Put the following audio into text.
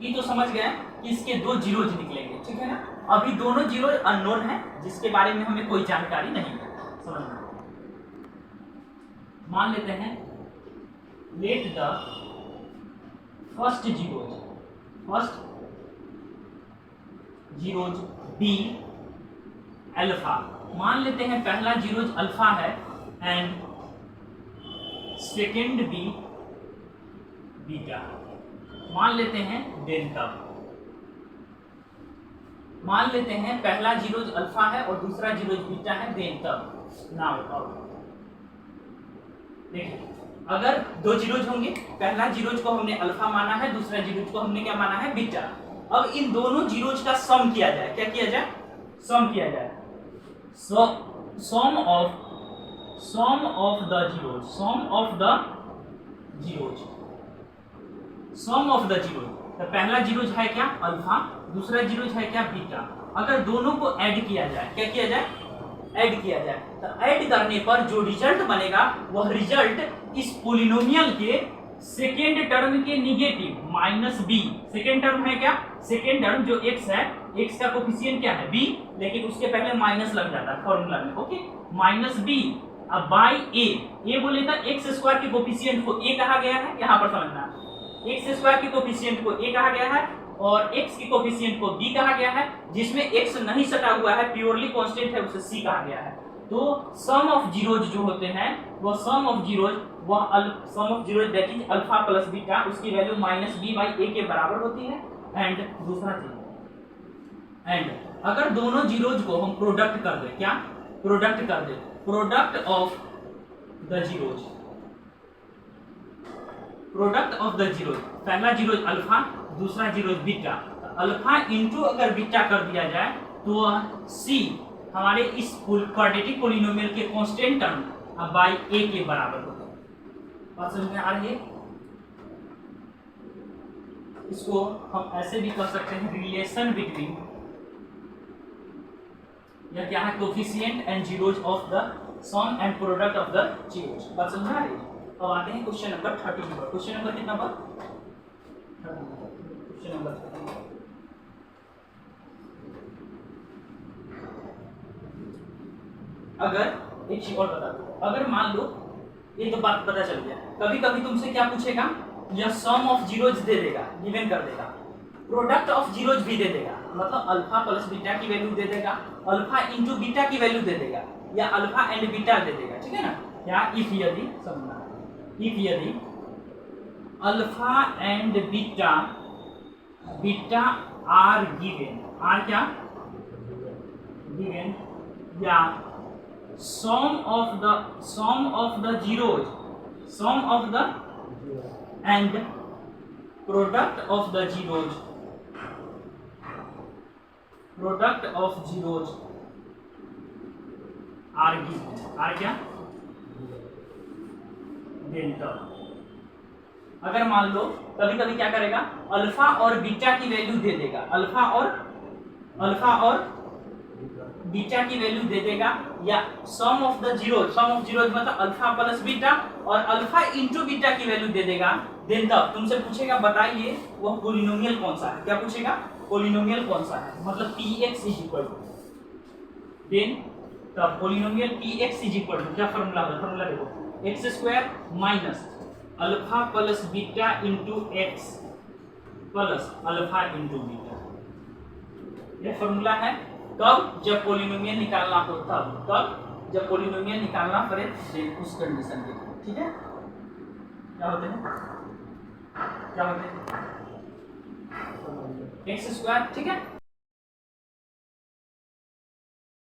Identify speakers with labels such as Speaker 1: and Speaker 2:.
Speaker 1: ये तो समझ गए कि इसके दो जीरोज निकलेंगे, ठीक है ना। अभी दोनों जीरो अननोन है जिसके बारे में हमें कोई जानकारी नहीं है, समझना। मान लेते हैं let the first zeros be alpha. मान लेते हैं पहला जीरोज अल्फा है एंड सेकेंड बी बीटा। मान लेते हैं डेल्टा। मान लेते हैं पहला जीरोज अल्फा है और दूसरा जीरोज बीटा है, डेल्टा। नाउ देखिए, अगर दो जीरोज होंगे, पहला जीरोज को हमने अल्फा माना है, दूसरा जीरोज को हमने क्या माना है, बीटा। अब इन दोनों जीरोज का सम किया जाए। क्या किया जाए? सम किया जाए। सम ऑफ द जीरोज। तो पहला जीरोज है क्या, अल्फा, दूसरा जीरोज है क्या, बीटा। अगर दोनों को ऐड किया जाए, क्या किया जाए, ऐड किया जाए, तो ऐड करने पर जो रिजल्ट बनेगा वह रिजल्ट इस पोलिनोमियल के सेकेंड टर्म के negative minus B. Second term है क्या, सेकेंड टर्म जो x है, x का कोफिशिएंट क्या है, b, लेकिन उसके पहले माइनस लग जाता है फॉर्मूला में, ओके, माइनस बी अब बाई ए बोले तो एक्स स्क्वायर के कोफिशिएंट को a कहा गया है, यहाँ पर समझना, एक्स स्क्वायर के कोफिशिएंट को a कहा गया है और x के कोफिशिएंट को b कहा गया है, जिसमें x नहीं सटा हुआ है, प्योरली कांस्टेंट है, उसे c कहा गया है। तो सम ऑफ जीरोज जो होते हैं वो sum of zeros that is alpha plus beta, उसकी value minus b by a के बराबर होती है। एंड दूसरा चीज, एंड अगर दोनों जीरोज को हम प्रोडक्ट कर दे, क्या प्रोडक्ट कर दे, प्रोडक्ट ऑफ द जीरोज, पहला जीरोज अल्फा, दूसरा जीरोज बीटा, अल्फा इंटू अगर बीटा कर दिया जाए तो c हमारे इस क्वाड्रेटिक पोलिनोमियल के कांस्टेंट टर्म बाई a के बराबर होता है। बात समझ में आ रही है? इसको हम ऐसे भी कह सकते हैं, रिलेशन बिटवीन, या क्या है, coefficient and zeros of the sum and product of the zeros. बात समझ में आ रही है? अब आते हैं क्वेश्चन नंबर 30 पर। क्वेश्चन नंबर कितना पर? Question number 30। अगर एक चीज और बता दो, अगर मान लो, ये तो बात पता चल गया, कभी कभी तुमसे क्या पूछेगा, या सम ऑफ जीरोज दे देगा, गिवन कर देगा, प्रोडक्ट ऑफ जीरोज भी दे देगा, मतलब अल्फा प्लस बीटा की वैल्यू दे देगा, अल्फा इंटू बीटा की वैल्यू दे देगा, या अल्फा एंड बीटा दे देगा, ठीक है ना। या इफ यदि समझना, इफ यदि alpha and beta are given, are क्या गिवन, या sum of the zeros, sum of the and product of the zeros, are given, are क्या, डेल्टा। अगर मान लो कभी कभी क्या करेगा, अल्फा और बीटा की वैल्यू दे देगा, अल्फा और बीटा की वैल्यू दे देगा, या सम ऑफ जीरोज मतलब अल्फा प्लस बीटा और अल्फा इंटू बीटा की वैल्यू दे देगा, देन तब तुमसे पूछेगा बताइए वह पोलिनोमियल कौन सा है। क्या पूछेगा, पोलिनोमियल कौन सा है, मतलब px is equal to, then तब polynomial px is equal to क्या फॉर्मूला है, फॉर्मूला देखो, x square minus alpha plus beta into x plus alpha into beta, यह फॉर्मूला है। कब, जब पोलिनोमियल निकालना हो, तब कब, जब पोलिनोमियल निकालना पड़े उस कंडीशन के, ठीक है। क्या होते हैं एक्स स्क्वायर, ठीक है।